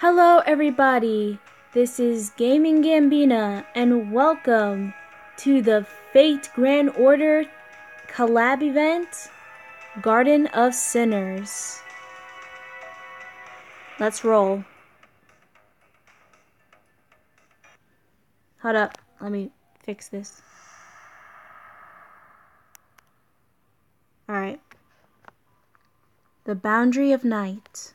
Hello everybody, this is Gaming Gambina and welcome to the Fate Grand Order Collab event, Garden of Sinners. Let's roll. Hold up, let me fix this. Alright. The Boundary of Night.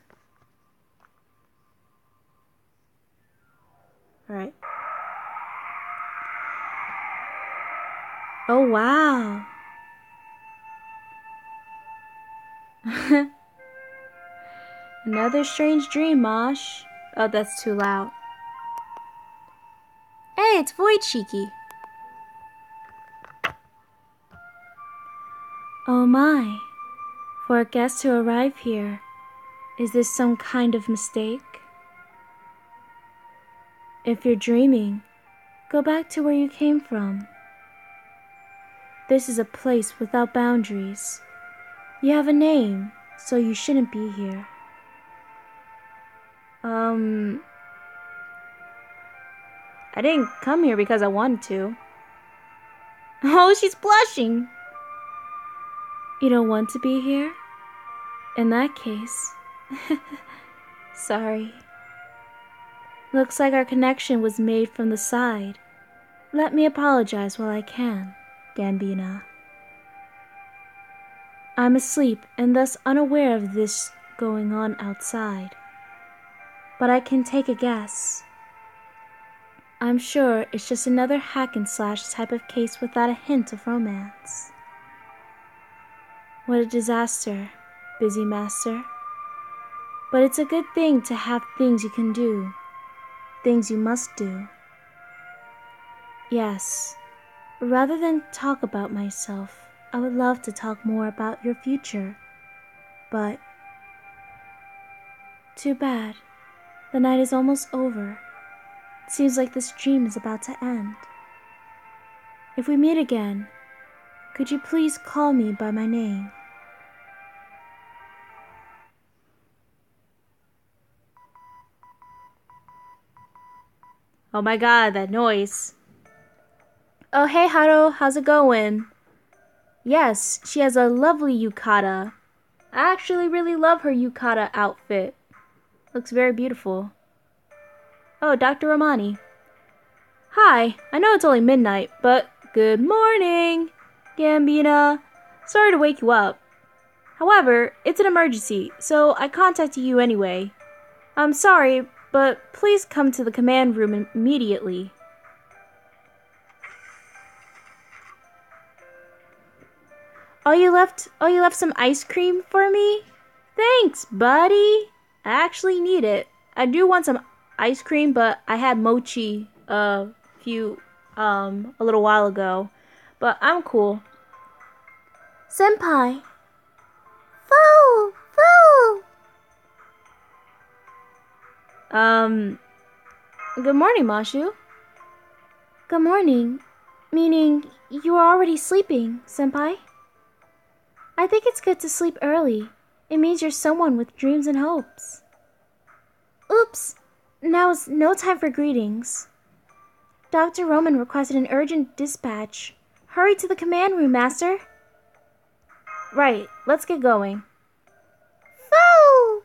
Alright. Oh wow. Another strange dream, Mosh. Oh, that's too loud. Hey, it's Void Cheeky. Oh my. For a guest to arrive here, is this some kind of mistake? If you're dreaming, go back to where you came from. This is a place without boundaries. You have a name, so you shouldn't be here. I didn't come here because I wanted to. Oh, she's blushing. You don't want to be here? In that case, sorry. Looks like our connection was made from the side. Let me apologize while I can, Gambina. I'm asleep and thus unaware of this going on outside. But I can take a guess. I'm sure it's just another hack and slash type of case without a hint of romance. What a disaster, busy master. But it's a good thing to have things you can do. Things you must do. Yes, rather than talk about myself, I would love to talk more about your future. But too bad. The night is almost over. It seems like this dream is about to end. If we meet again, could you please call me by my name? Oh my god, that noise. Oh hey Haro, how's it going? Yes, she has a lovely yukata. I actually really love her yukata outfit. Looks very beautiful. Oh, Dr. Romani. Hi, I know it's only midnight, but good morning, Gambina. Sorry to wake you up. However, it's an emergency, so I contacted you anyway. I'm sorry, but please come to the command room immediately. Oh, you left some ice cream for me? Thanks, buddy. I actually need it. I do want some ice cream, but I had mochi a little while ago. But I'm cool. Senpai. Foo! Foo! Good morning, Mashu. Good morning. Meaning, you are already sleeping, Senpai? I think it's good to sleep early. It means you're someone with dreams and hopes. Oops! Now is no time for greetings. Dr. Roman requested an urgent dispatch. Hurry to the command room, Master. Right, let's get going. Foo!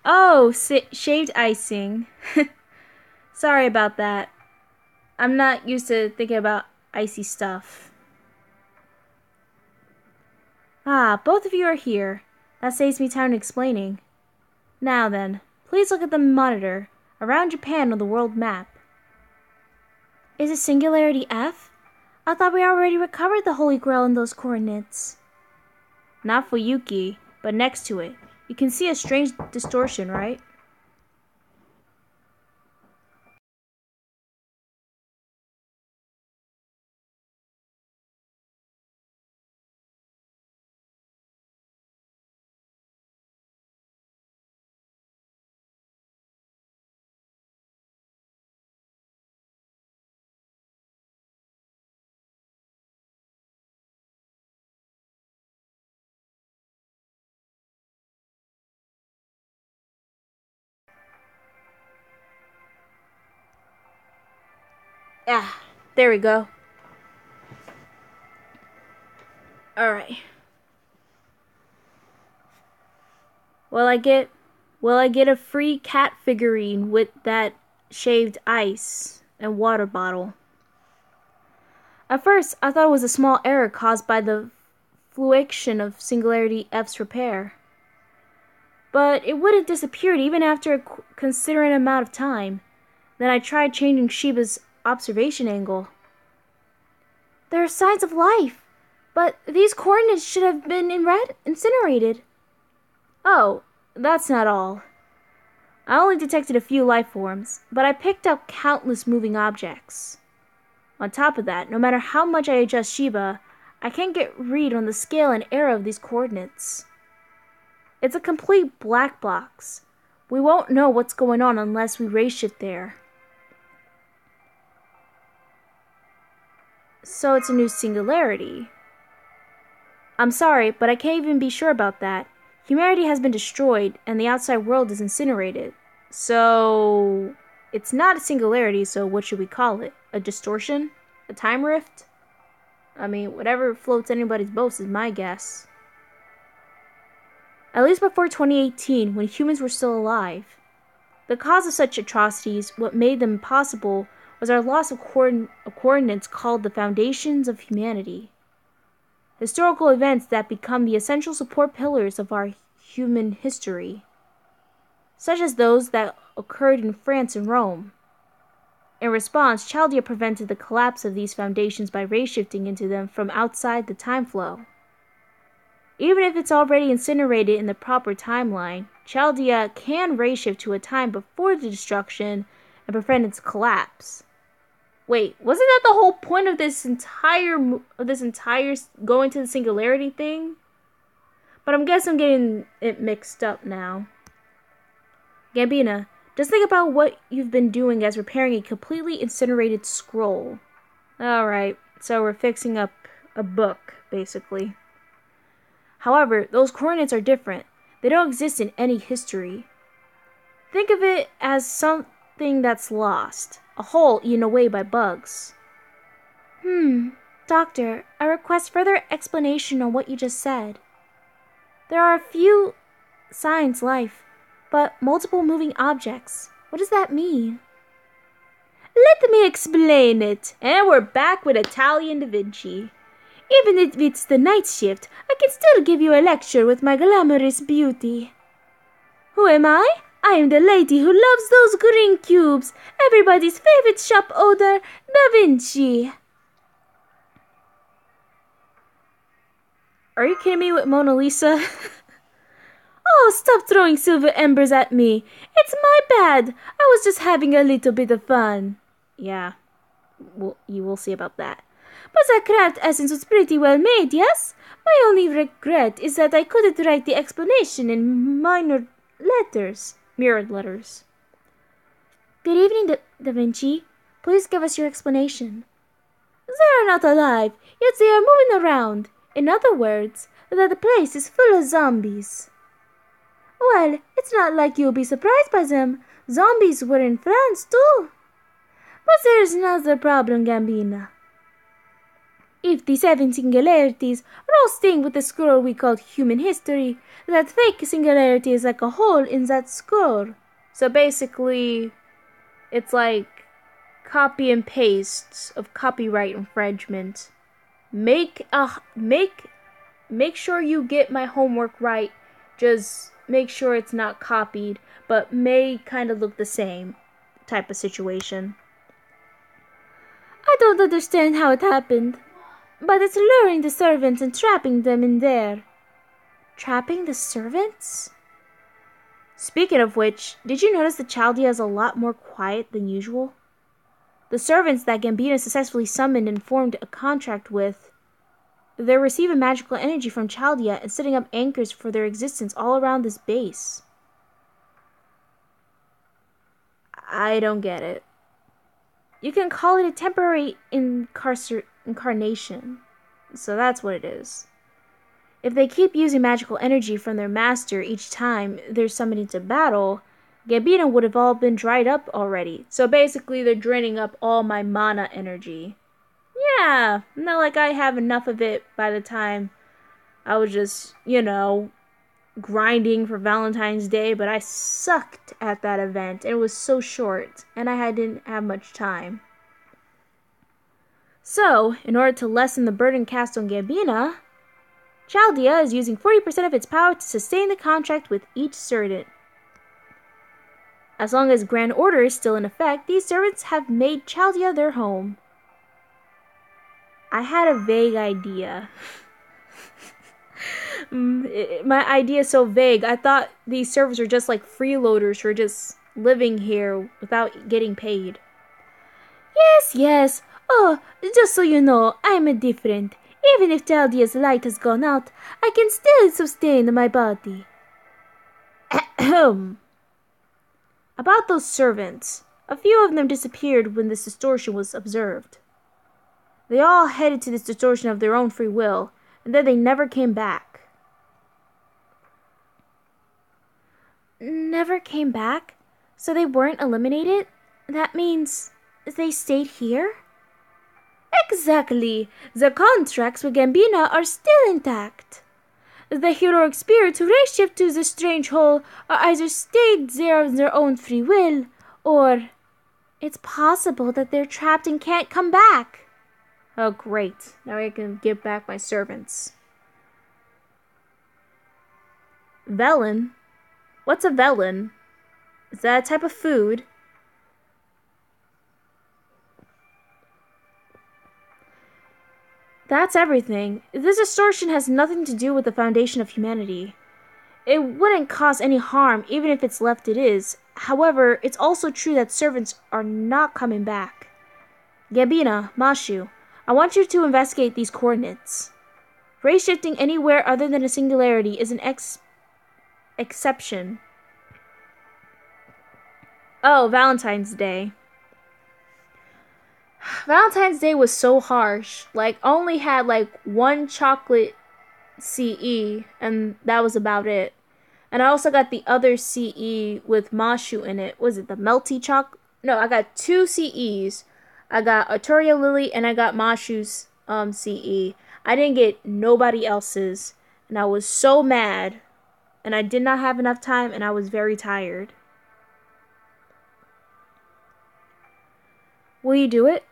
Oh, shaved icing. Sorry about that. I'm not used to thinking about icy stuff. Ah, both of you are here. That saves me time explaining. Now then, please look at the monitor around Japan on the world map. Is it Singularity F? I thought we already recovered the Holy Grail in those coordinates. Not for Yuki, but next to it. You can see a strange distortion, right? Ah, there we go. Alright. Will I get a free cat figurine with that shaved ice and water bottle? At first, I thought it was a small error caused by the fluctuation of Singularity F's repair. But it wouldn't disappear even after a considerate amount of time. Then I tried changing Shiba's observation angle. There are signs of life, but these coordinates should have been incinerated. Oh, that's not all. I only detected a few life forms, but I picked up countless moving objects. On top of that, no matter how much I adjust Shiba, I can't get read on the scale and error of these coordinates. It's a complete black box. We won't know what's going on unless we ray shift there. So it's a new singularity. I'm sorry, but I can't even be sure about that. Humanity has been destroyed, and the outside world is incinerated. So it's not a singularity, so what should we call it? A distortion? A time rift? I mean, whatever floats anybody's boat is my guess. At least before 2018, when humans were still alive. The cause of such atrocities, what made them possible, was our loss of coordinates called the foundations of humanity. Historical events that become the essential support pillars of our human history, such as those that occurred in France and Rome. In response, Chaldea prevented the collapse of these foundations by ray-shifting into them from outside the time flow. Even if it's already incinerated in the proper timeline, Chaldea can ray-shift to a time before the destruction and prevent its collapse. Wait, wasn't that the whole point of this entire going to the singularity thing? But I guess I'm getting it mixed up now. Gambina, just think about what you've been doing as repairing a completely incinerated scroll. Alright, so we're fixing up a book, basically. However, those coordinates are different. They don't exist in any history. Think of it as something that's lost. A hole eaten away by bugs. Doctor, I request further explanation on what you just said. There are a few signs life, but multiple moving objects. What does that mean? Let me explain it. And we're back with Italian Da Vinci. Even if it's the night shift, I can still give you a lecture with my glamorous beauty. Who am I? I am the lady who loves those green cubes, everybody's favorite shop owner, Da Vinci. Are you kidding me with Mona Lisa? Oh, stop throwing silver embers at me. It's my bad. I was just having a little bit of fun. Yeah, well, you will see about that. But that craft essence was pretty well made, yes? My only regret is that I couldn't write the explanation in mirrored letters. Good evening, Da Vinci. Please give us your explanation. They are not alive, yet they are moving around. In other words, that the place is full of zombies. Well, it's not like you'll be surprised by them. Zombies were in France, too. But there's another problem, Gambina. If the 7 singularities are all staying with the scroll we call human history, that fake singularity is like a hole in that scroll. So basically, it's like copy and paste of copyright infringement. Make sure you get my homework right. Just make sure it's not copied, but may kind of look the same type of situation. I don't understand how it happened, but it's luring the servants and trapping them in there. Trapping the servants? Speaking of which, did you notice that Chaldea is a lot more quiet than usual? The servants that Gambina successfully summoned and formed a contract with, they're receiving magical energy from Chaldea and setting up anchors for their existence all around this base. I don't get it. You can call it a temporary incarnation. So that's what it is. If they keep using magical energy from their master each time they're summoned into battle, Gambino would have all been dried up already. So basically, they're draining up all my mana energy. Yeah, not like I have enough of it by the time I was just, grinding for Valentine's Day, but I sucked at that event. It was so short, and didn't have much time. So, in order to lessen the burden cast on Gambina, Chaldea is using 40% of its power to sustain the contract with each servant. As long as Grand Order is still in effect, these servants have made Chaldea their home. I had a vague idea. My idea is so vague. I thought these servants were just like freeloaders who are just living here without getting paid. Yes. Oh, just so you know, I'm different. Even if Chaldea's light has gone out, I can still sustain my body. Ahem. About those servants, a few of them disappeared when this distortion was observed. They all headed to this distortion of their own free will, and then they never came back. Never came back? So they weren't eliminated? That means they stayed here? Exactly. The contracts with Gambina are still intact. The heroic spirits who race-shift to the strange hole are either stayed there of their own free will, or it's possible that they're trapped and can't come back. Oh, great. Now I can give back my servants. Velen? What's a velen? Is that a type of food? That's everything. This distortion has nothing to do with the foundation of humanity. It wouldn't cause any harm, even if it's left it is. However, it's also true that servants are not coming back. Gambina, Mashu, I want you to investigate these coordinates. Ray shifting anywhere other than a singularity is an exception. Oh, Valentine's Day. Valentine's Day was so harsh. Only had one chocolate CE, and that was about it. And I also got the other CE with Mashu in it. Was it the melty chocolate? No, I got 2 CEs. I got Arturia Lily and I got Mashu's CE. I didn't get nobody else's, and I was so mad. And I did not have enough time, and I was very tired. Will you do it?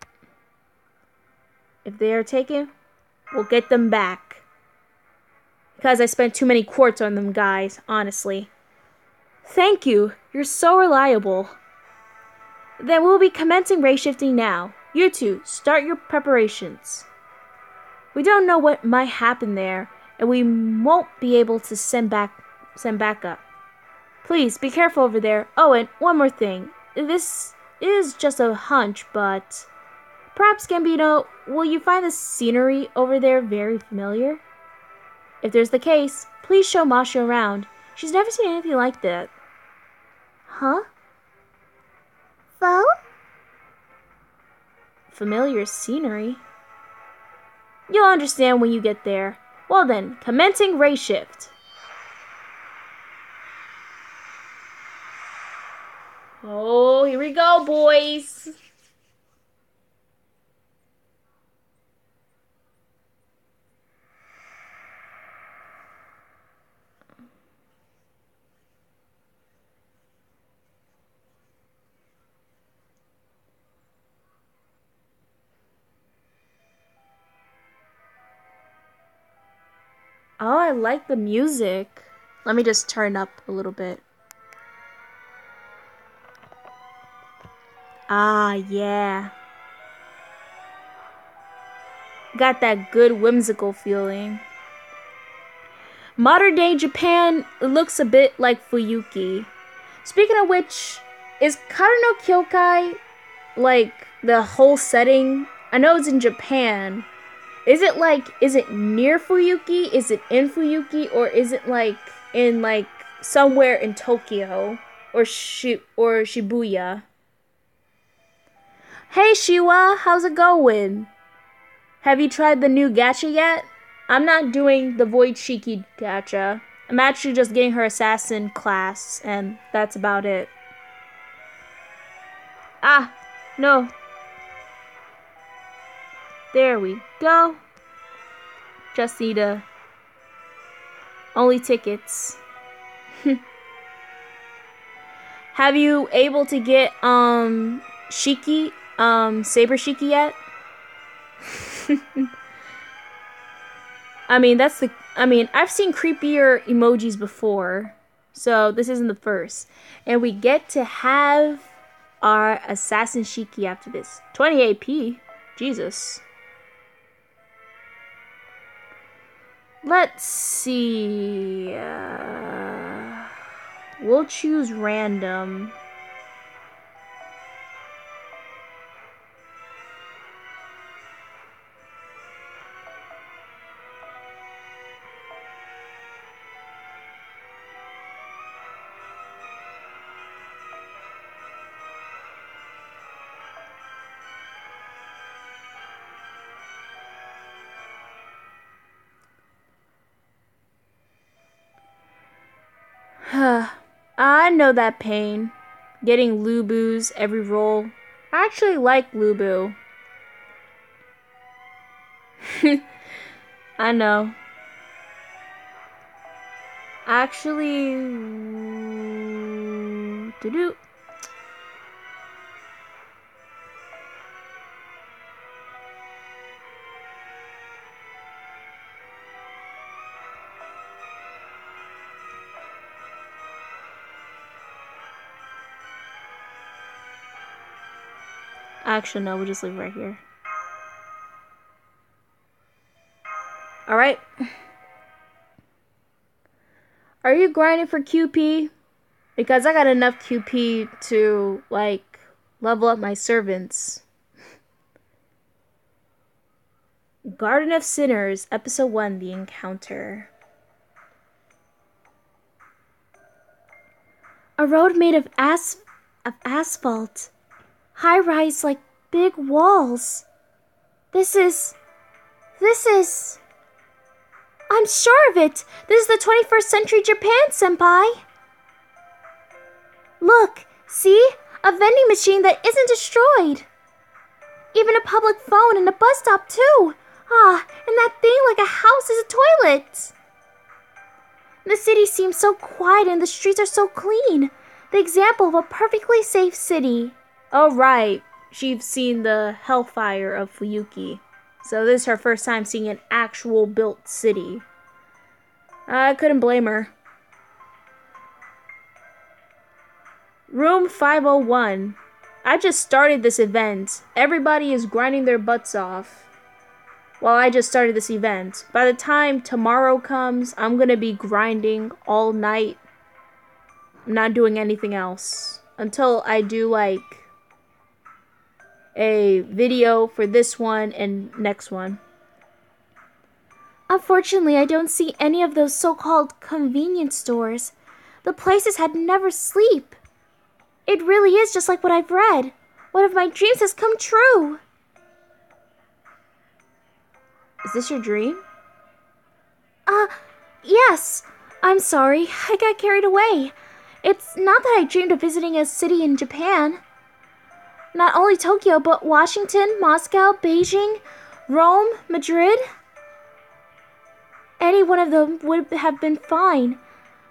If they are taken, we'll get them back. Because I spent too many quartz on them, guys, honestly. Thank you. You're so reliable. Then we'll be commencing ray shifting now. You two, start your preparations. We don't know what might happen there, and we won't be able to send backup. Please, be careful over there. Oh, and one more thing. This is just a hunch, but perhaps, Gambino, will you find the scenery over there very familiar? If there's the case, please show Masha around. She's never seen anything like that. Huh? Well? Familiar scenery? You'll understand when you get there. Well then, commencing ray shift. Oh, here we go, boys. Oh, I like the music. Let me just turn up a little bit. Ah, yeah. Got that good whimsical feeling. Modern day Japan looks a bit like Fuyuki. Speaking of which, is Karano Kyokai the whole setting? I know it's in Japan. Is it near Fuyuki? Is it in Fuyuki? Or is it in somewhere in Tokyo? Or Shibuya? Hey Shiwa, how's it going? Have you tried the new gacha yet? I'm not doing the Void Shiki gacha. I'm actually just getting her assassin class, and that's about it. Ah, no. There we go. Just need only tickets. Have you able to get Shiki, Saber Shiki yet? I mean, I've seen creepier emojis before, so this isn't the first. And we get to have our Assassin Shiki after this. 20 AP. Jesus. Let's see. We'll choose random. I know that pain. Getting Lubus every roll. I actually like Lubu. I know. Actually, doo-doo. Actually, no, we'll just leave it right here. Alright. Are you grinding for QP? Because I got enough QP to, like, level up my servants. Garden of Sinners, Episode 1, The Encounter. A road made of asphalt. High-rise like big walls. This is... I'm sure of it! This is the 21st century Japan, senpai! Look, see? A vending machine that isn't destroyed! Even a public phone and a bus stop, too! Ah, and that thing like a house is a toilet! The city seems so quiet and the streets are so clean. The example of a perfectly safe city. Oh, right. She's seen the hellfire of Fuyuki. So this is her first time seeing an actual built city. I couldn't blame her. Room 501. I just started this event. Everybody is grinding their butts off. Well, I just started this event. By the time tomorrow comes, I'm gonna be grinding all night. I'm not doing anything else. Until I do, like, a video for this one and next one. Unfortunately, I don't see any of those so-called convenience stores. The places had never sleep. It really is just like what I've read. One of my dreams has come true. Is this your dream? Yes. I'm sorry. I got carried away. It's not that I dreamed of visiting a city in Japan. Not only Tokyo, but Washington, Moscow, Beijing, Rome, Madrid. Any one of them would have been fine.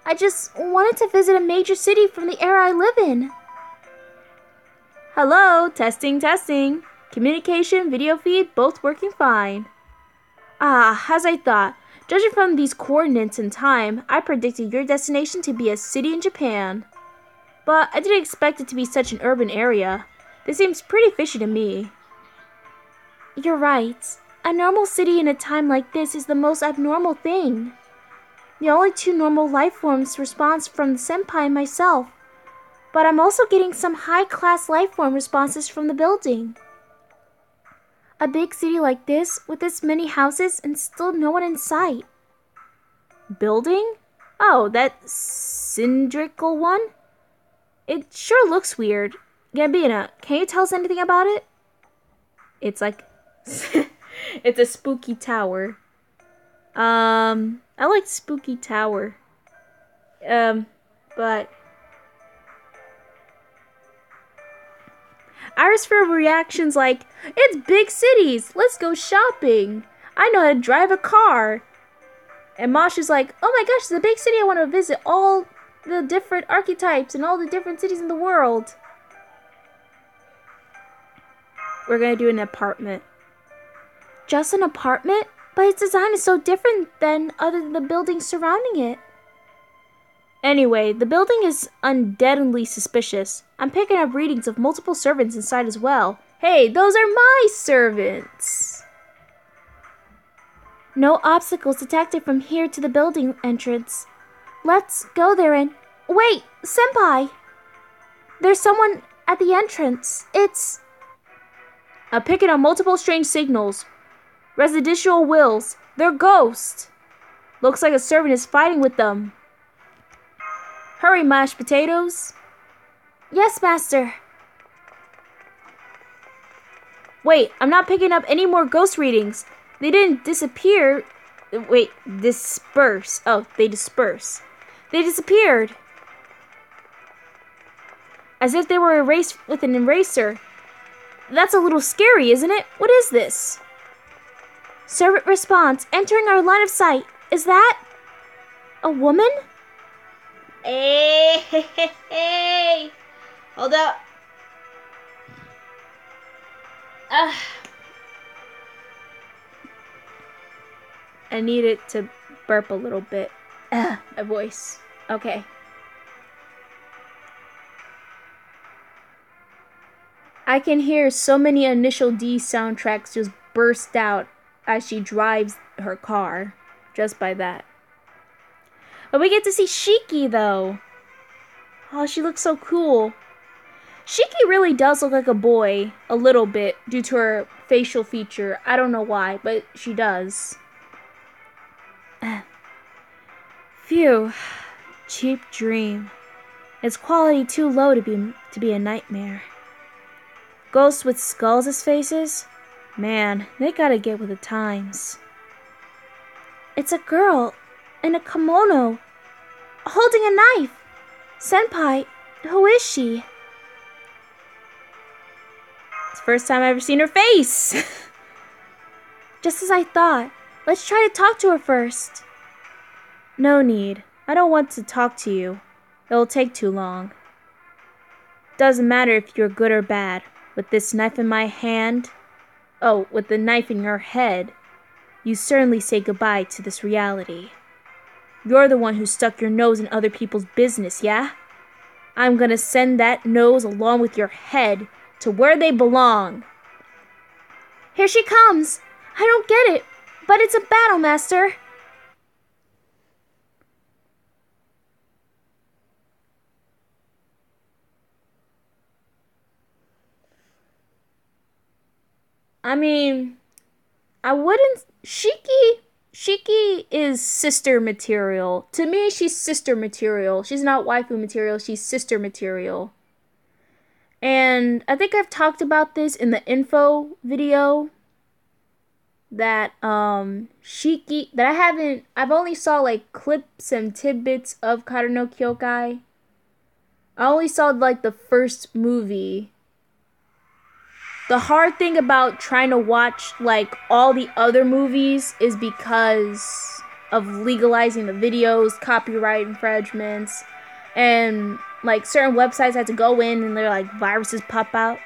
I just wanted to visit a major city from the era I live in. Hello, testing, testing. Communication, video feed, both working fine. As I thought. Judging from these coordinates and time, I predicted your destination to be a city in Japan. But I didn't expect it to be such an urban area. This seems pretty fishy to me. You're right. A normal city in a time like this is the most abnormal thing. The only two normal life forms response from the senpai and myself. But I'm also getting some high-class life form responses from the building. A big city like this, with this many houses and still no one in sight. Building? Oh, that cylindrical one? It sure looks weird. Gambina, can you tell us anything about it? It's like... it's a spooky tower. I like spooky tower. But... Iris for reactions like, it's big cities, let's go shopping. I know how to drive a car. And Mosh is like, oh my gosh, it's a big city, I want to visit all the different archetypes and all the different cities in the world. We're gonna do an apartment. Just an apartment? But its design is so different than other than the buildings surrounding it. Anyway, the building is undeadly suspicious. I'm picking up readings of multiple servants inside as well. Hey, those are my servants! No obstacles detected from here to the building entrance. Let's go there and... Wait, Senpai! There's someone at the entrance. It's... I'm picking up multiple strange signals. Residential wills. They're ghosts. Looks like a servant is fighting with them. Hurry, mashed potatoes. Yes, master. Wait, I'm not picking up any more ghost readings. They didn't disappear. Wait, disperse. Oh, they disperse. They disappeared. As if they were erased with an eraser. That's a little scary, isn't it? What is this? Servant response. Entering our line of sight. Is that a woman? Hey, hey, hey, hey. Hold up. I need it to burp a little bit. My voice. Okay. I can hear so many Initial D soundtracks just burst out as she drives her car. Just by that. But we get to see Shiki, though. Oh, she looks so cool. Shiki really does look like a boy, a little bit, due to her facial feature. I don't know why, but she does. Phew. Cheap dream. Its quality too low to be a nightmare. Ghosts with skulls as faces? Man, they gotta get with the times. It's a girl in a kimono, holding a knife. Senpai, who is she? It's the first time I've ever seen her face. Just as I thought. Let's try to talk to her first. No need. I don't want to talk to you. It'll take too long. Doesn't matter if you're good or bad. With this knife in my hand, with the knife in your head, you certainly say goodbye to this reality. You're the one who stuck your nose in other people's business, yeah? I'm gonna send that nose along with your head to where they belong. Here she comes. I don't get it, but it's a battle, master. I mean, I wouldn't... Shiki is sister material. To me, she's sister material. She's not waifu material, she's sister material. And I think I've talked about this in the info video. That, Shiki... That I've only saw, like, clips and tidbits of Kara no Kyokai. I only saw, like, the first movie. The hard thing about trying to watch, like, all the other movies is because of legalizing the videos, copyright infringements, and, like, certain websites had to go in and they're like, viruses pop out.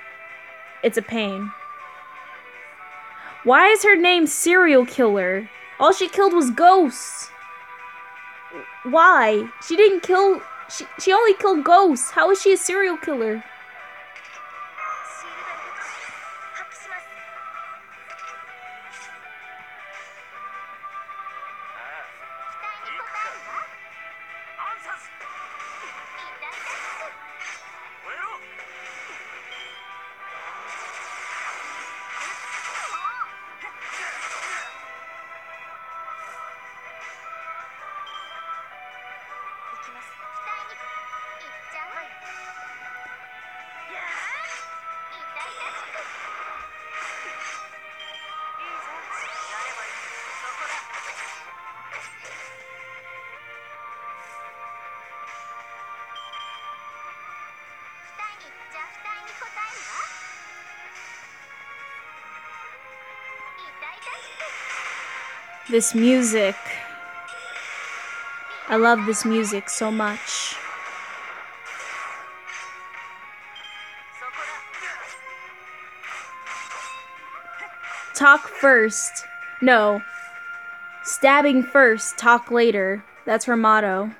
It's a pain. Why is her name Serial Killer? All she killed was ghosts. Why? She didn't kill... She only killed ghosts. How is she a serial killer? This music. I love this music so much. Talk first. No. Stabbing first, talk later. That's her motto.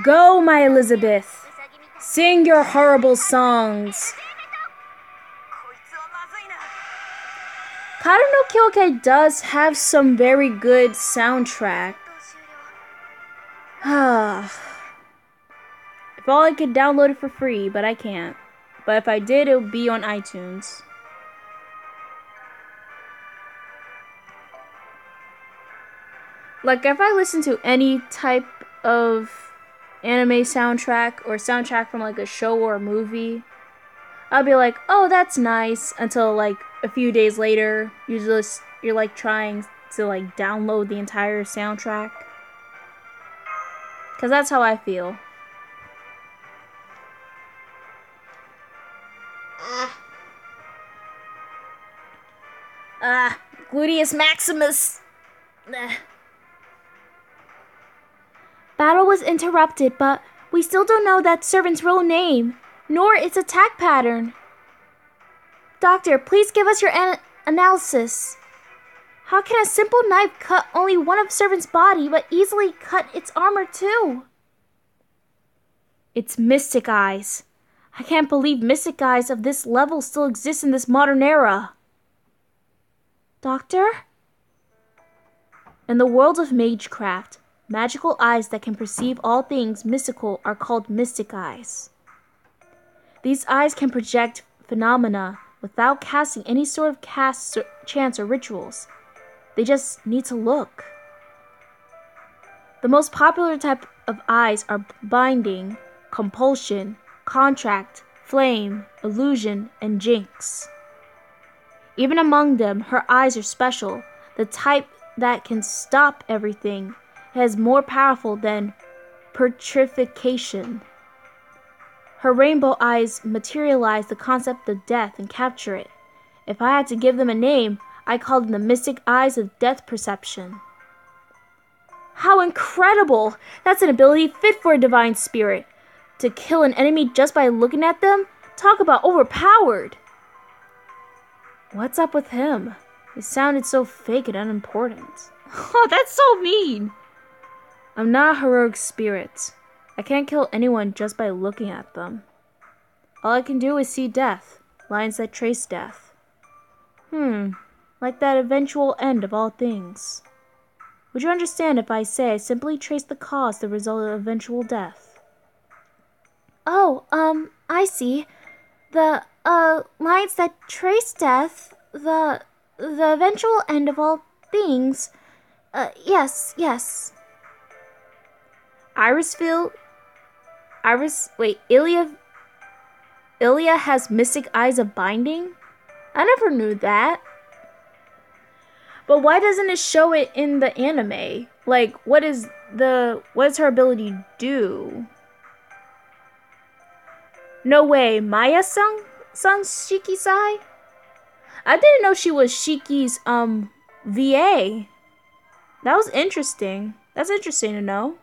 Go, my Elizabeth. Sing your horrible songs. Kara no Kyokei does have some very good soundtrack. If all I could download it for free, but I can't. But if I did, it would be on iTunes. Like, if I listen to any type of anime soundtrack or soundtrack from like a show or a movie, I'll be like, oh, that's nice, until like a few days later you're like trying to like download the entire soundtrack, because that's how I feel. Gluteus Maximus. Battle was interrupted, but we still don't know that servant's real name, nor its attack pattern. Doctor, please give us your analysis. How can a simple knife cut only one of servant's body, but easily cut its armor too? It's mystic eyes. I can't believe mystic eyes of this level still exist in this modern era. Doctor? In the world of magecraft, magical eyes that can perceive all things mystical are called mystic eyes. These eyes can project phenomena without casting any sort of chance or rituals. They just need to look. The most popular type of eyes are binding, compulsion, contract, flame, illusion, and jinx. Even among them, her eyes are special, the type that can stop everything. It is more powerful than petrification. Her rainbow eyes materialize the concept of death and capture it. If I had to give them a name, I call them the mystic eyes of death perception. How incredible! That's an ability fit for a divine spirit. To kill an enemy just by looking at them? Talk about overpowered! What's up with him? It sounded so fake and unimportant. Oh, that's so mean! I'm not a heroic spirit. I can't kill anyone just by looking at them. All I can do is see death, lines that trace death. Like that eventual end of all things. Would you understand if I say I simply trace the cause, the result of eventual death? Oh, I see. The, lines that trace death, the eventual end of all things. Yes. Ilya has mystic eyes of binding? I never knew that. But why doesn't it show it in the anime? Like, what does her ability do? No way, Maya sung Shikisai? I didn't know she was Shiki's, VA. That was interesting. That's interesting to know.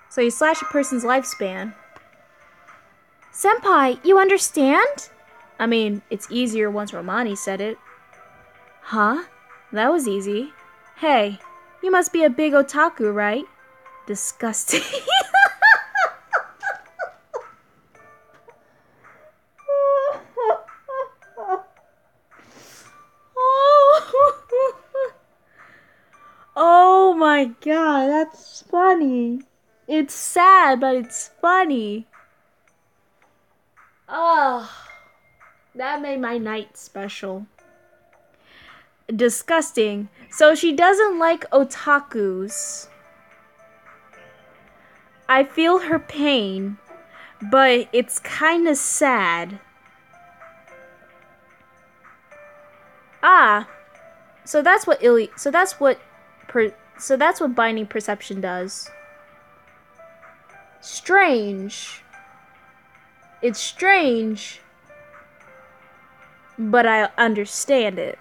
So you slash a person's lifespan. Senpai, you understand? I mean, it's easier once Romani said it. Huh? That was easy. Hey, you must be a big otaku, right? Disgusting. Oh my god, that's funny. It's sad, but it's funny. Oh, that made my night special. Disgusting. So she doesn't like otakus. I feel her pain, but it's kind of sad. Ah, so that's what binding perception does. Strange. It's strange, but I understand it.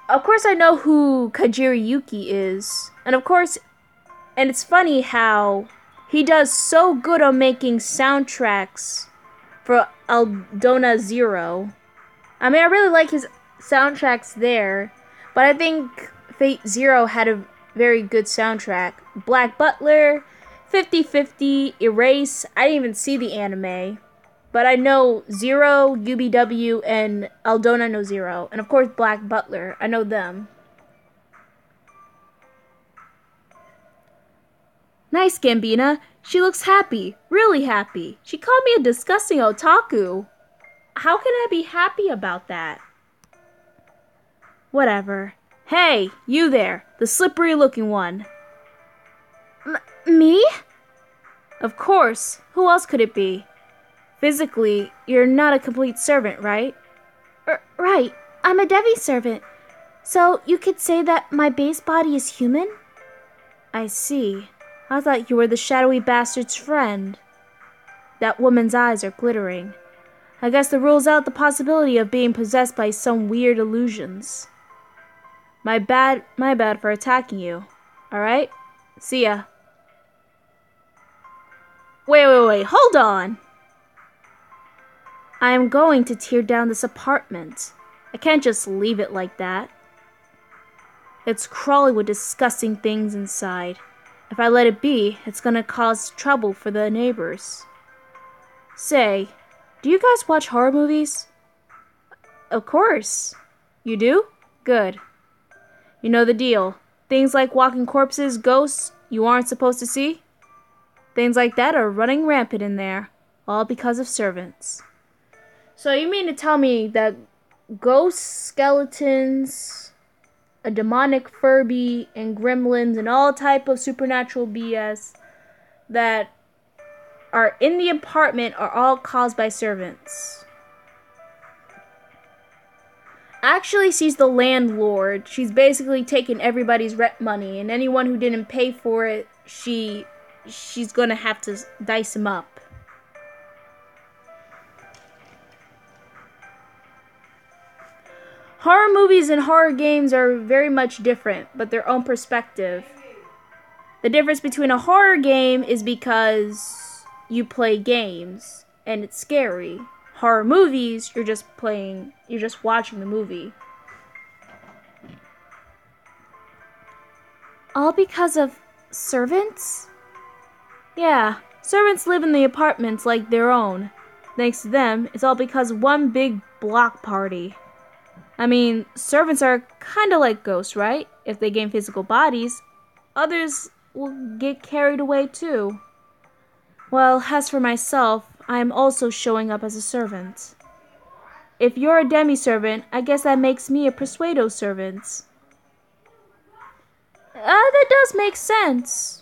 Of course I know who Kajiri Yuki is. And it's funny how he does so good on making soundtracks for Aldona Zero. I mean, I really like his soundtracks there, but I think Fate Zero had a very good soundtrack. Black Butler, 50/50, Erase. I didn't even see the anime, but I know Zero, UBW, and Aldona no Zero. And of course, Black Butler. I know them. Nice, Gambina. She looks happy. Really happy. She called me a disgusting otaku. How can I be happy about that? Whatever. Hey, you there. The slippery looking one. Me? Of course. Who else could it be? Physically, you're not a complete servant, right? Right. I'm a Devi servant. So you could say that my base body is human? I see. I thought you were the shadowy bastard's friend. That woman's eyes are glittering. I guess that rules out the possibility of being possessed by some weird illusions. My bad for attacking you. Alright? See ya. Wait, hold on! I am going to tear down this apartment. I can't just leave it like that. It's crawling with disgusting things inside. If I let it be, it's gonna cause trouble for the neighbors. Say, do you guys watch horror movies? Of course. You do? Good. You know the deal. Things like walking corpses, ghosts you aren't supposed to see. Things like that are running rampant in there, all because of servants. So you mean to tell me that ghosts, skeletons, a demonic Furby, and gremlins, and all type of supernatural BS that are in the apartment are all caused by servants? Actually, she's the landlord. She's basically taking everybody's rent money, and anyone who didn't pay for it, she's gonna have to dice them up. Horror movies and horror games are very much different, but their own perspective. The difference between a horror game is because you play games, and it's scary. Horror movies, you're just watching the movie. All because of servants? Yeah, servants live in the apartments like their own. Thanks to them, it's all because of one big block party. I mean, servants are kinda like ghosts, right? If they gain physical bodies, others will get carried away too. Well, as for myself, I am also showing up as a servant. If you're a demi-servant, I guess that makes me a persuado servant. That does make sense.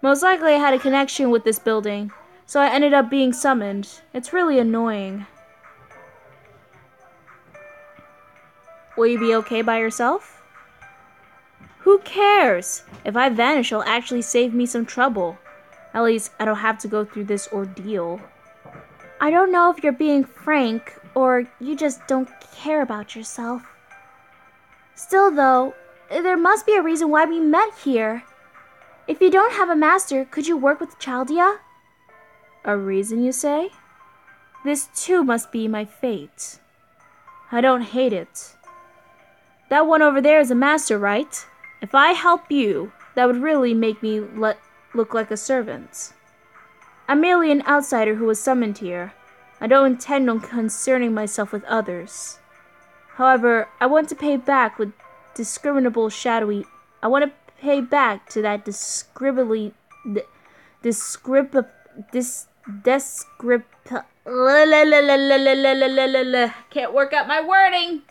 Most likely I had a connection with this building, so I ended up being summoned. It's really annoying. Will you be okay by yourself? Who cares? If I vanish, it'll actually save me some trouble. At least I don't have to go through this ordeal. I don't know if you're being frank, or you just don't care about yourself. Still though, there must be a reason why we met here. If you don't have a master, could you work with Chaldia? A reason, you say? This too must be my fate. I don't hate it. That one over there is a master, right? If I help you, that would really make me look like a servant. I'm merely an outsider who was summoned here. I don't intend on concerning myself with others. However, I want to pay back with discriminable shadowy... I want to pay back to that can't work out my wording.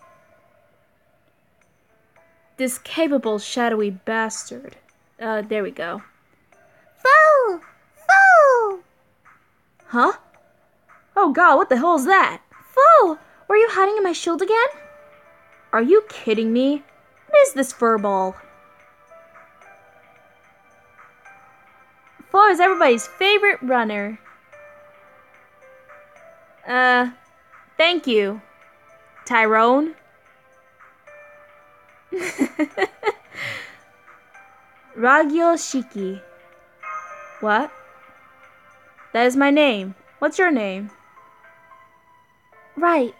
This capable, shadowy bastard. There we go. Fool! Fool! Huh? Oh god, what the hell is that? Fool! Were you hiding in my shield again? Are you kidding me? What is this furball? Flo is everybody's favorite runner. Thank you, Tyrone. Ragyo Shiki. What? That is my name. What's your name? Right.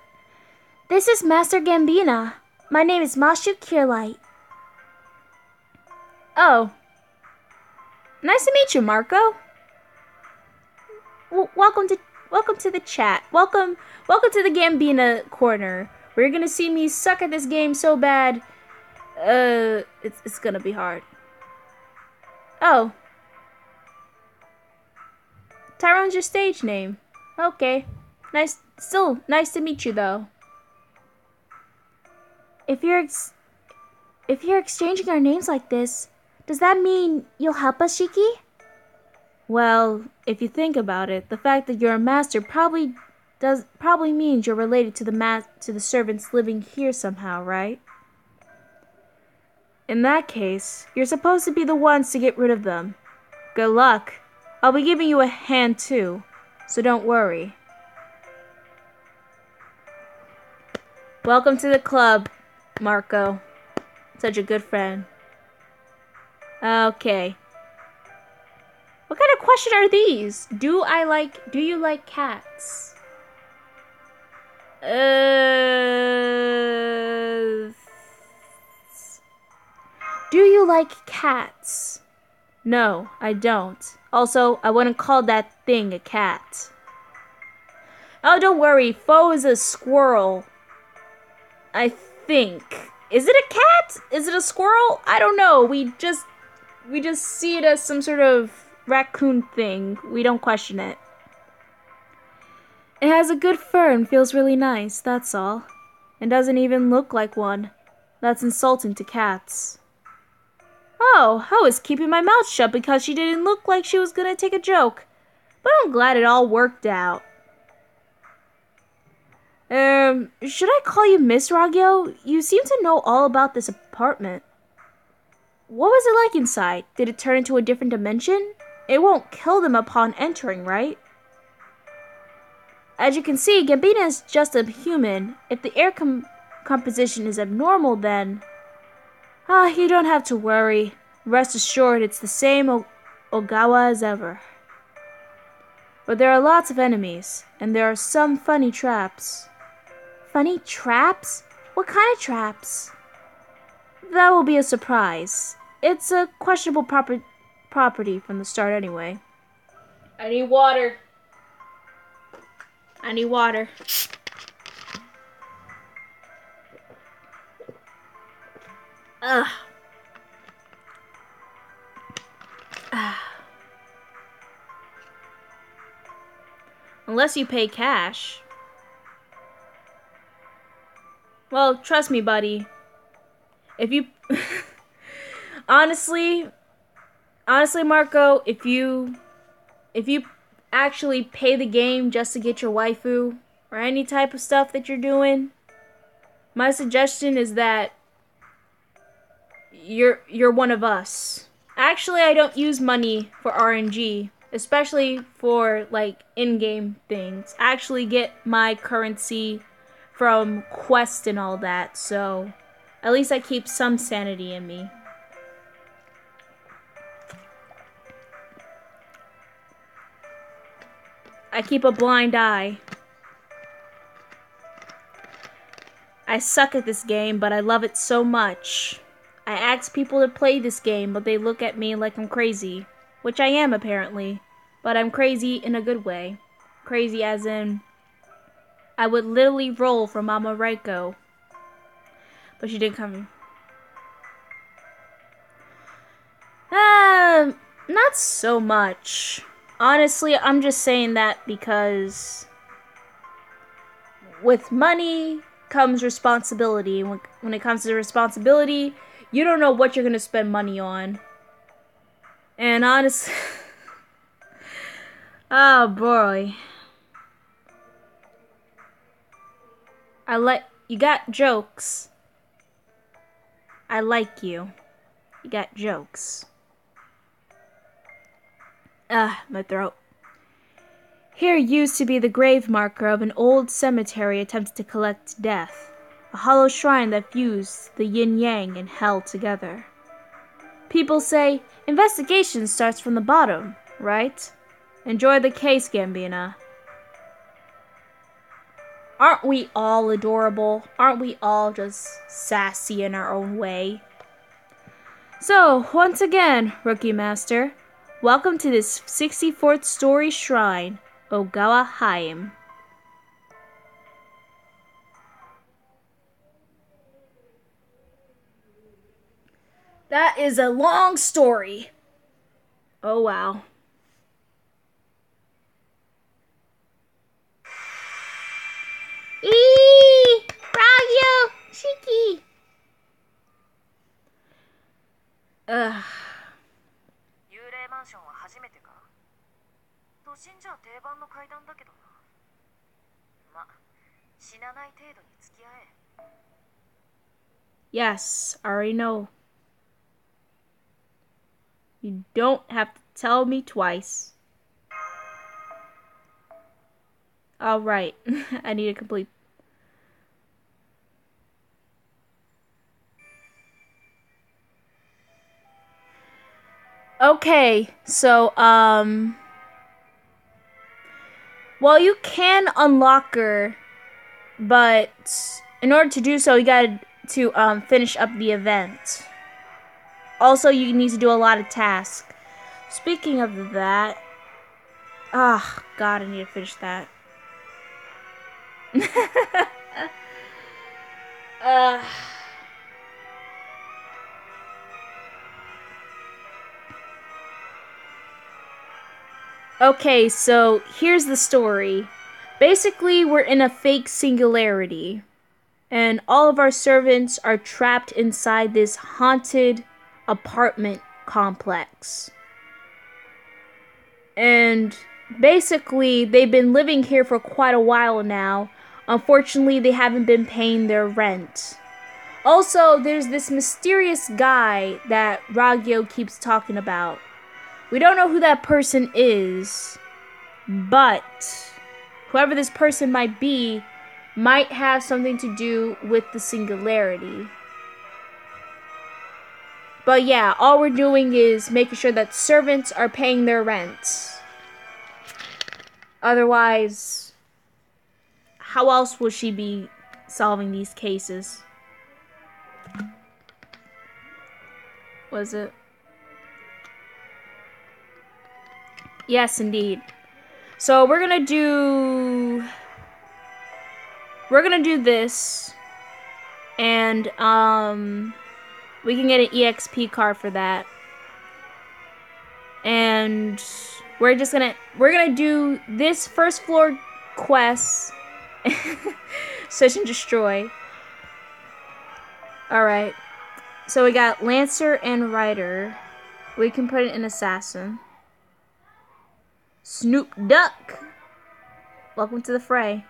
This is Master Gambina. My name is Mashu Kirlight. Oh. Nice to meet you, Marco. Welcome to the chat. Welcome to the Gambina corner. Where you're gonna see me suck at this game so bad. It's gonna be hard. Oh. Tyrone's your stage name. Okay. Still nice to meet you though. If you're exchanging our names like this, does that mean you'll help us, Shiki? Well, if you think about it, the fact that you're a master probably means you're related to the servants living here somehow, right? In that case, you're supposed to be the ones to get rid of them. Good luck. I'll be giving you a hand too, so don't worry. Welcome to the club, Marco. Such a good friend. Okay. What kind of question are these? Do you like cats? Do you like cats? No, I don't. Also, I wouldn't call that thing a cat. Oh, don't worry. Fo is a squirrel. I think. Is it a cat? Is it a squirrel? I don't know. We just see it as some sort of raccoon thing. We don't question it. It has a good fur and feels really nice, that's all. It doesn't even look like one. That's insulting to cats. Oh, I was keeping my mouth shut because she didn't look like she was gonna take a joke. But I'm glad it all worked out. Should I call you Miss Ragyo? You seem to know all about this apartment. What was it like inside? Did it turn into a different dimension? It won't kill them upon entering, right? As you can see, Gambina is just a human. If the air composition is abnormal, then... you don't have to worry. Rest assured, it's the same Ogawa as ever. But there are lots of enemies, and there are some funny traps. Funny traps? What kind of traps? That will be a surprise. It's a questionable property from the start anyway. I need water. Ugh. Unless you pay cash. Well, trust me, buddy. If you... honestly, Marco, if you actually pay the game just to get your waifu, or any type of stuff that you're doing, my suggestion is that you're one of us. Actually, I don't use money for RNG, especially for, like, in-game things. I actually get my currency from Quest and all that, so at least I keep some sanity in me. I keep a blind eye. I suck at this game, but I love it so much. I ask people to play this game, but they look at me like I'm crazy. Which I am, apparently. But I'm crazy in a good way. Crazy as in... I would literally roll for Mama Reiko. But she didn't come. Not so much. Honestly, I'm just saying that because... with money comes responsibility. When it comes to responsibility, You don't know what you're gonna spend money on. And honestly, oh boy. You got jokes. I like you. You got jokes. My throat. Here used to be the grave marker of an old cemetery attempting to collect death. A hollow shrine that fused the yin-yang and hell together. People say investigation starts from the bottom, right? Enjoy the case, Gambina. Aren't we all adorable? Aren't we all just sassy in our own way? So, once again, Rookie Master, welcome to this 64th story shrine, Ogawa Haim. That is a long story. Oh wow. Eee! Ragyo! Shiki! Ugh. 幽霊マンションは初めてか。都心じゃ定番の階段だけどな。ま、死なない程度に付き合え。Yes, I already know. You don't have to tell me twice. Alright, I need to complete. Okay, so, well, you can unlock her, but in order to do so, you gotta finish up the event. Also, you need to do a lot of tasks. Speaking of that, oh, God, I need to finish that. Okay, so here's the story. Basically, we're in a fake singularity, and all of our servants are trapped inside this haunted apartment complex. And basically, they've been living here for quite a while now. Unfortunately, they haven't been paying their rent. Also, there's this mysterious guy that Ragyo keeps talking about. We don't know who that person is, but whoever this person might be might have something to do with the singularity. But yeah, all we're doing is making sure that servants are paying their rent. Otherwise, how else will she be solving these cases? Was it? Yes, indeed. So we're gonna do this, and we can get an EXP card for that. And we're gonna do this first floor quest, search and destroy. Alright. So we got Lancer and Rider. We can put it in Assassin. Snoop Duck! Welcome to the fray.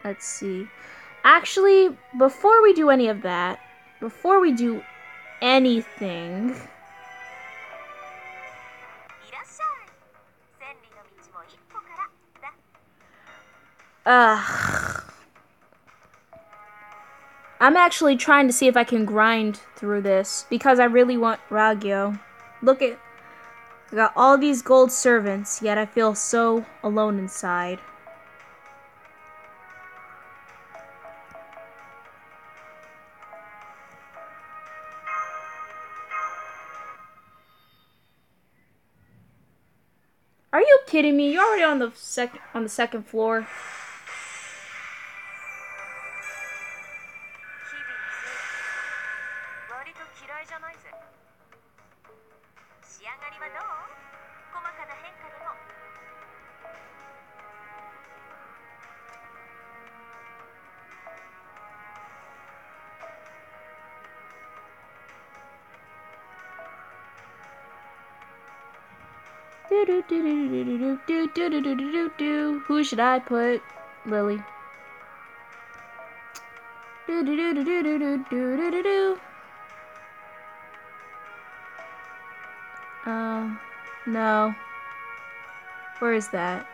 Let's see. Actually, before we do any of that, before we do anything... I'm actually trying to see if I can grind through this, because I really want Ragyo. Look at... I got all these gold servants, yet I feel so alone inside. Are you kidding me? You're already on the second floor. Who should I put? Lily. No. Where is that?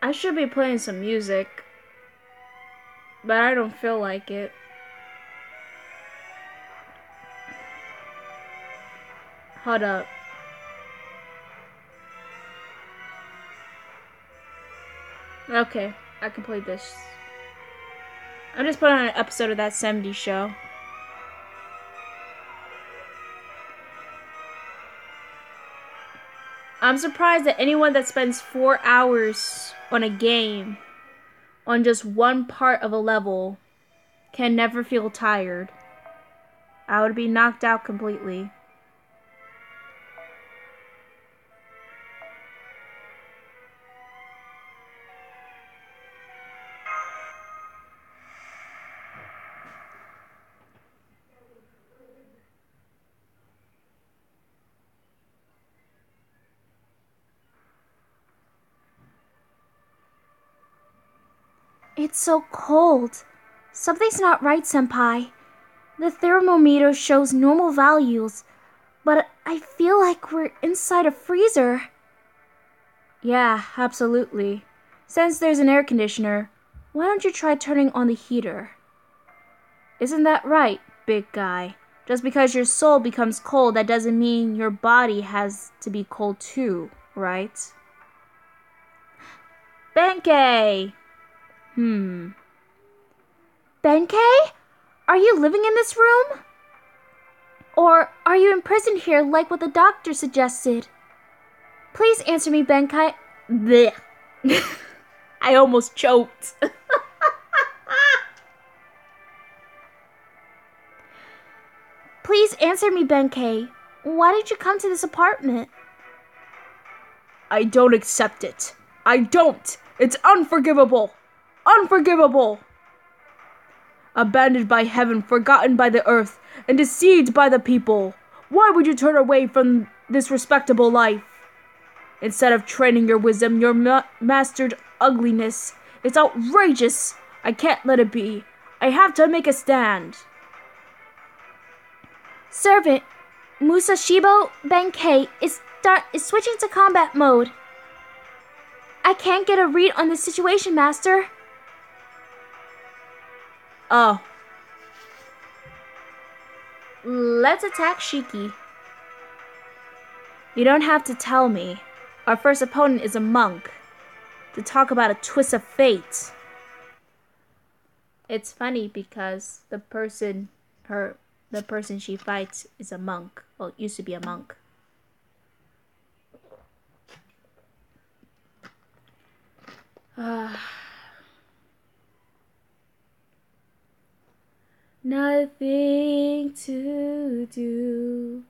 I should be playing some music, but I don't feel like it. Hold up. Okay, I can play this. I'm just putting on an episode of that 70s show. I'm surprised that anyone that spends 4 hours on a game, on just one part of a level, can never feel tired. I would be knocked out completely. It's so cold. Something's not right, Senpai. The thermometer shows normal values, but I feel like we're inside a freezer. Yeah, absolutely. Since there's an air conditioner, why don't you try turning on the heater? Isn't that right, big guy? Just because your soul becomes cold, that doesn't mean your body has to be cold too, right? Benkei! Benkei? Are you living in this room? Or are you imprisoned here like what the doctor suggested? Please answer me, Benkei. Blech. I almost choked. Please answer me, Benkei. Why did you come to this apartment? I don't accept it. I don't. It's unforgivable. Unforgivable. Abandoned by heaven, forgotten by the earth, and deceived by the people. Why would you turn away from this respectable life? Instead of training your wisdom, your mastered ugliness. It's outrageous. I can't let it be. I have to make a stand. Servant, Musashibo Benkei is switching to combat mode. I can't get a read on the situation, Master. Oh. Let's attack Shiki. You don't have to tell me. Our first opponent is a monk. To talk about a twist of fate. It's funny because the person she fights is a monk. Well, used to be a monk. Nothing to do.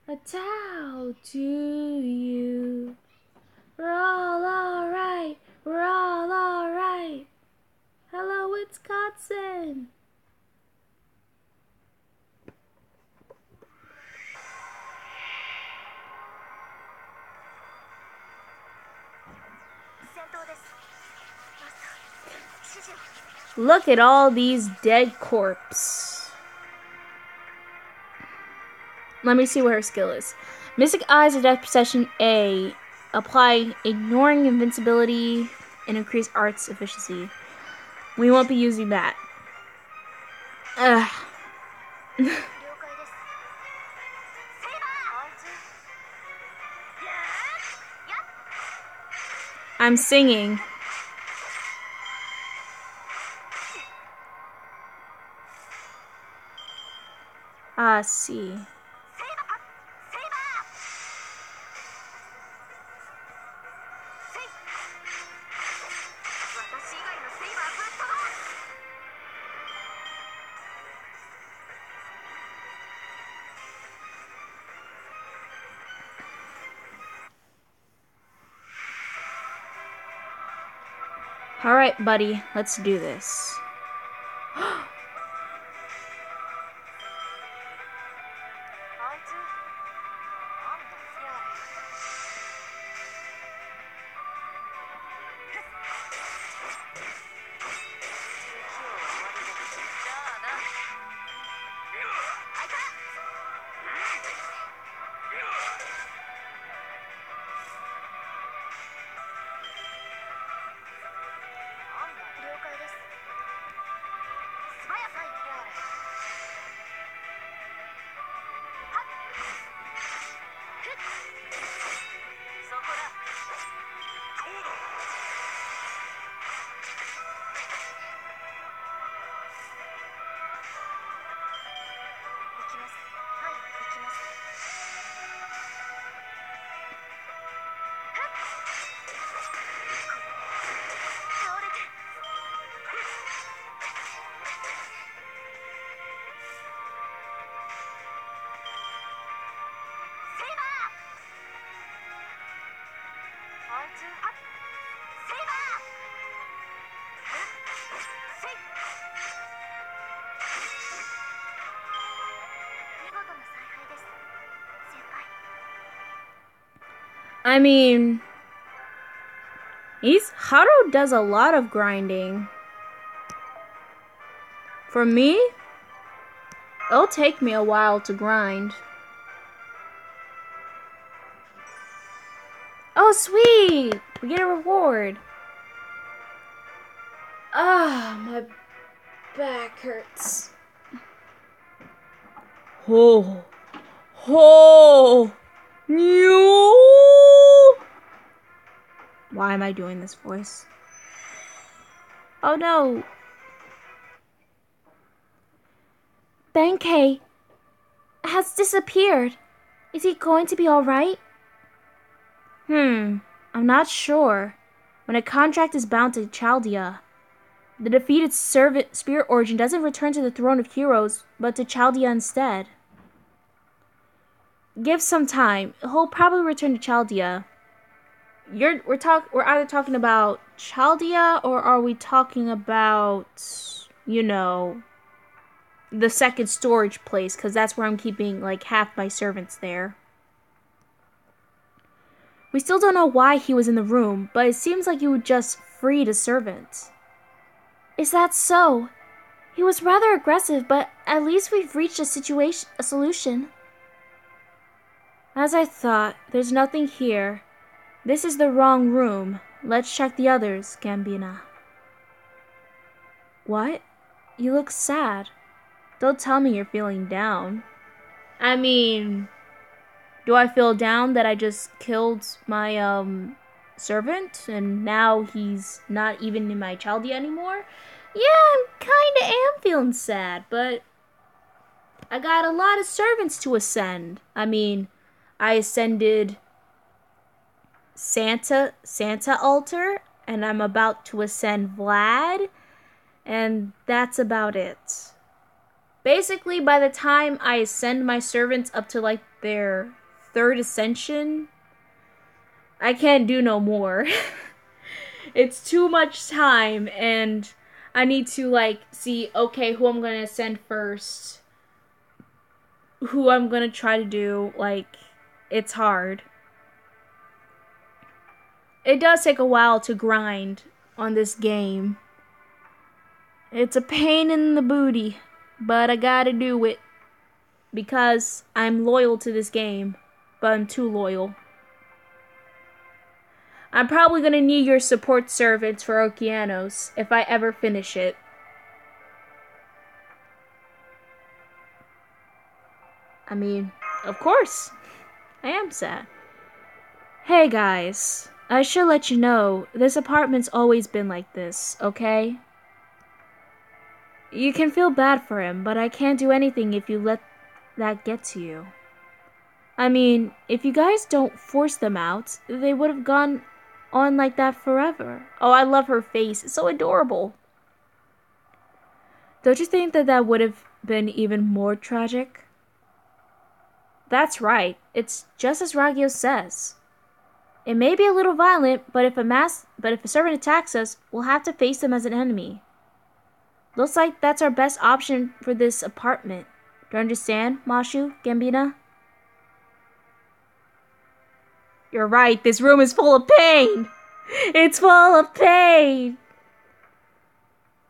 A towel to you. We're all alright. We're all alright. Hello, Wisconsin. Look at all these dead corpses. Let me see what her skill is. Mystic Eyes of Death Perception A. Apply ignoring invincibility and increase arts efficiency. We won't be using that. I'm singing. See. Alright, buddy, let's do this. I mean, Haru does a lot of grinding. For me, it'll take me a while to grind. Oh, sweet! We get a reward. Ah, my back hurts. Oh. Oh. You. Why am I doing this voice? Oh no. Benkei has disappeared. Is he going to be alright? I'm not sure. When a contract is bound to Chaldea, the defeated spirit origin doesn't return to the throne of heroes, but to Chaldea instead. Give some time. He'll probably return to Chaldea. We're either talking about Chaldea or are we talking about, you know, the second storage place, because that's where I'm keeping like half my servants there. We still don't know why he was in the room, but it seems like he would just freed a servant. Is that so? He was rather aggressive, but at least we've reached a solution. As I thought, there's nothing here. This is the wrong room. Let's check the others, Gambina. What? You look sad. Don't tell me you're feeling down. I mean, do I feel down that I just killed my, servant and now he's not even in my Chaldea anymore? Yeah, I kinda am feeling sad, but I got a lot of servants to ascend. I mean, I ascended Santa altar, and I'm about to ascend Vlad, and that's about it. Basically, by the time I ascend my servants up to like their third ascension, I can't do no more. It's too much time, and I need to like see, okay, who I'm gonna ascend first, who I'm gonna try to do. Like, it's hard. It does take a while to grind on this game. It's a pain in the booty, but I gotta do it because I'm loyal to this game, but I'm too loyal. I'm probably gonna need your support servants for Okeanos if I ever finish it. I mean, of course, I am sad. Hey guys, I should let you know, this apartment's always been like this, okay? You can feel bad for him, but I can't do anything if you let that get to you. I mean, if you guys don't force them out, they would have gone on like that forever. Oh, I love her face. It's so adorable. Don't you think that would have been even more tragic? That's right. It's just as Ragio says. It may be a little violent, but if a servant attacks us, we'll have to face them as an enemy. Looks like that's our best option for this apartment. Do you understand, Mashu, Gambina? You're right, this room is full of pain! It's full of pain!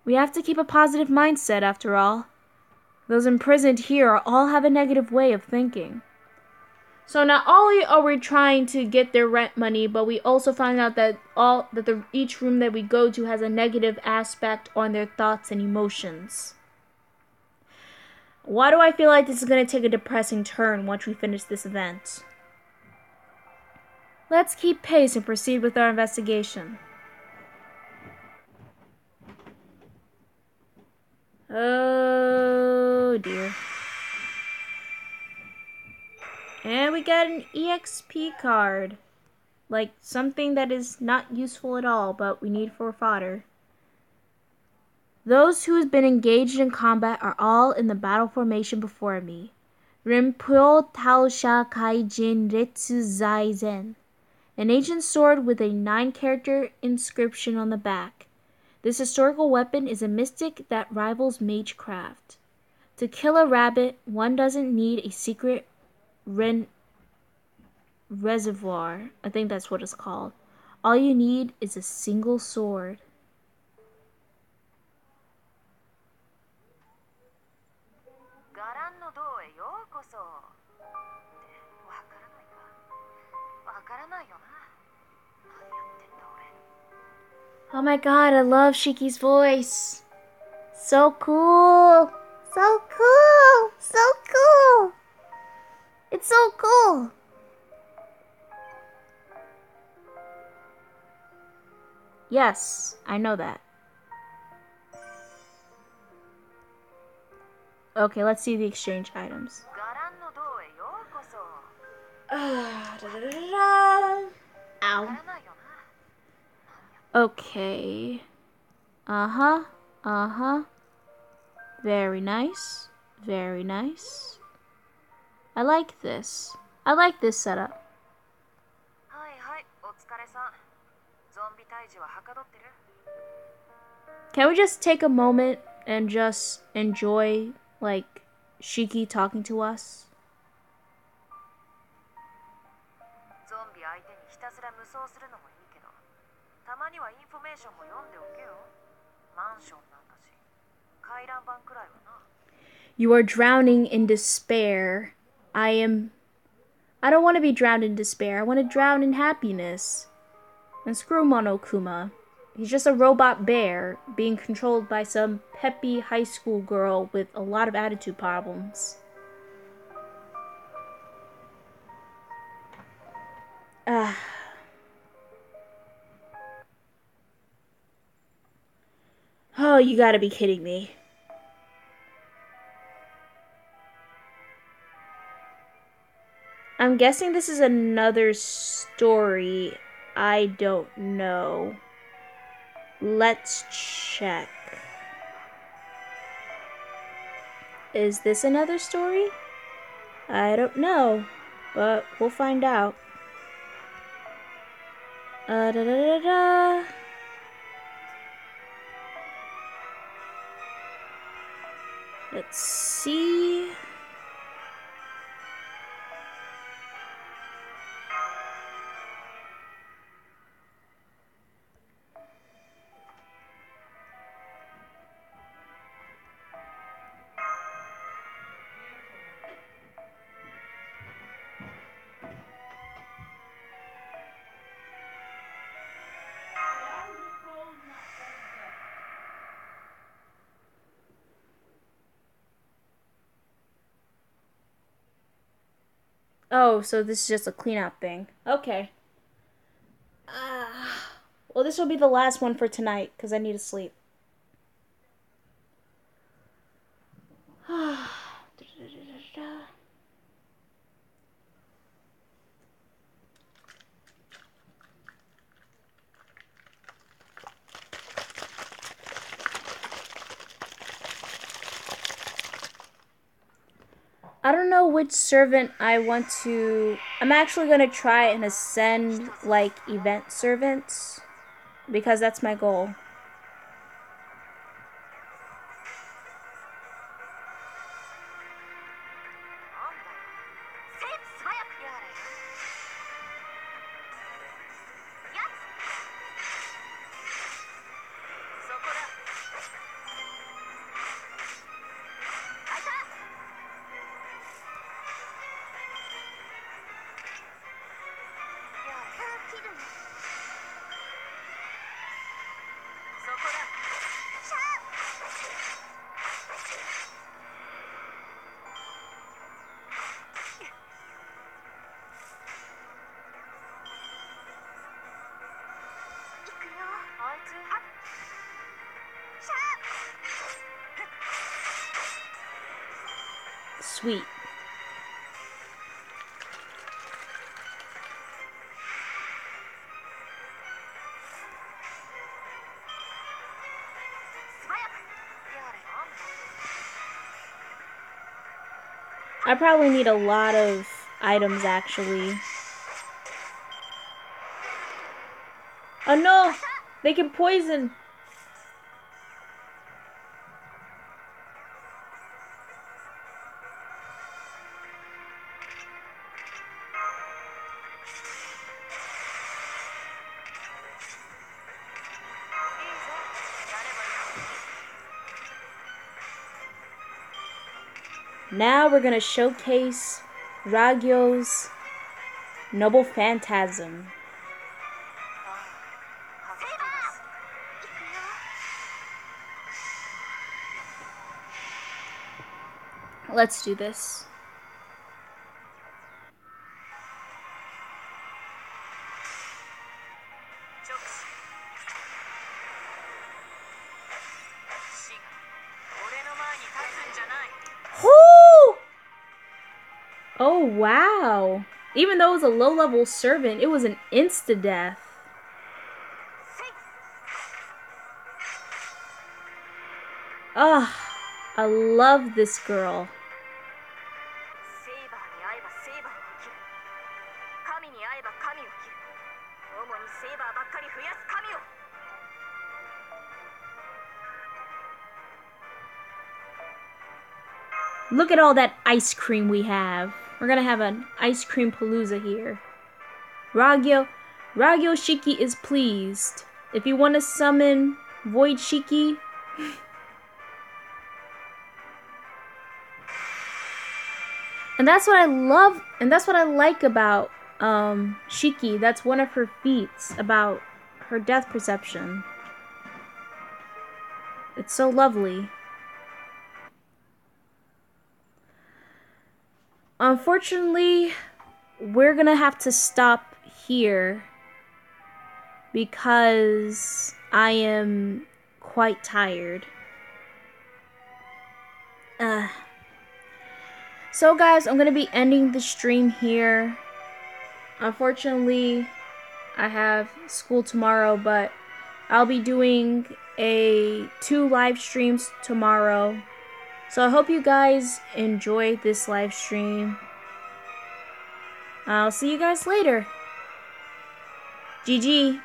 We have to keep a positive mindset, after all. Those imprisoned here all have a negative way of thinking. So not only are we trying to get their rent money, but we also find out that each room that we go to has a negative aspect on their thoughts and emotions. Why do I feel like this is going to take a depressing turn once we finish this event? Let's keep pace and proceed with our investigation. Oh dear. And we got an EXP card. Like something that is not useful at all, but we need for fodder. Those who have been engaged in combat are all in the battle formation before me. Rinpyo Taosha Kaijin Retsu Zaizen. An ancient sword with a 9-character inscription on the back. This historical weapon is a mystic that rivals magecraft. To kill a rabbit, one doesn't need a secret reservoir. I think that's what it's called. All you need is a single sword. Oh my god, I love Shiki's voice. So cool. So cool. So cool. It's so cool. Yes, I know that. Okay, let's see the exchange items. Ow. Okay. Uh-huh. Very nice. Very nice. I like this. I like this setup. Can we just take a moment and just enjoy, like, Shiki talking to us? You are drowning in despair. I don't want to be drowned in despair. I want to drown in happiness. And screw Monokuma. He's just a robot bear being controlled by some peppy high school girl with a lot of attitude problems. Oh, you gotta be kidding me. I'm guessing this is another story. I don't know. Let's check. Is this another story? I don't know, but we'll find out. Da da da da. Let's see. Oh, so this is just a cleanup thing. Okay. Well, this will be the last one for tonight, because I need to sleep. I don't know which servant I want to... I'm actually going to try and ascend, like, event servants. Because that's my goal. Sweet. I probably need a lot of items, actually. Oh no! They can poison! Now we're gonna showcase Ragyo's Noble Phantasm. Let's do this. Oh, wow. Even though it was a low-level servant, it was an insta-death. Ugh, I love this girl. Look at all that ice cream we have. We're gonna have an ice cream palooza here. Ragyo Shiki is pleased. If you want to summon Void Shiki, and that's what I love, and that's what I like about Shiki. That's one of her feats about her death perception. It's so lovely. Unfortunately, we're gonna have to stop here because I am quite tired. So guys, I'm gonna be ending the stream here. Unfortunately, I have school tomorrow, but I'll be doing 2 live streams tomorrow. So I hope you guys enjoyed this live stream. I'll see you guys later. GG.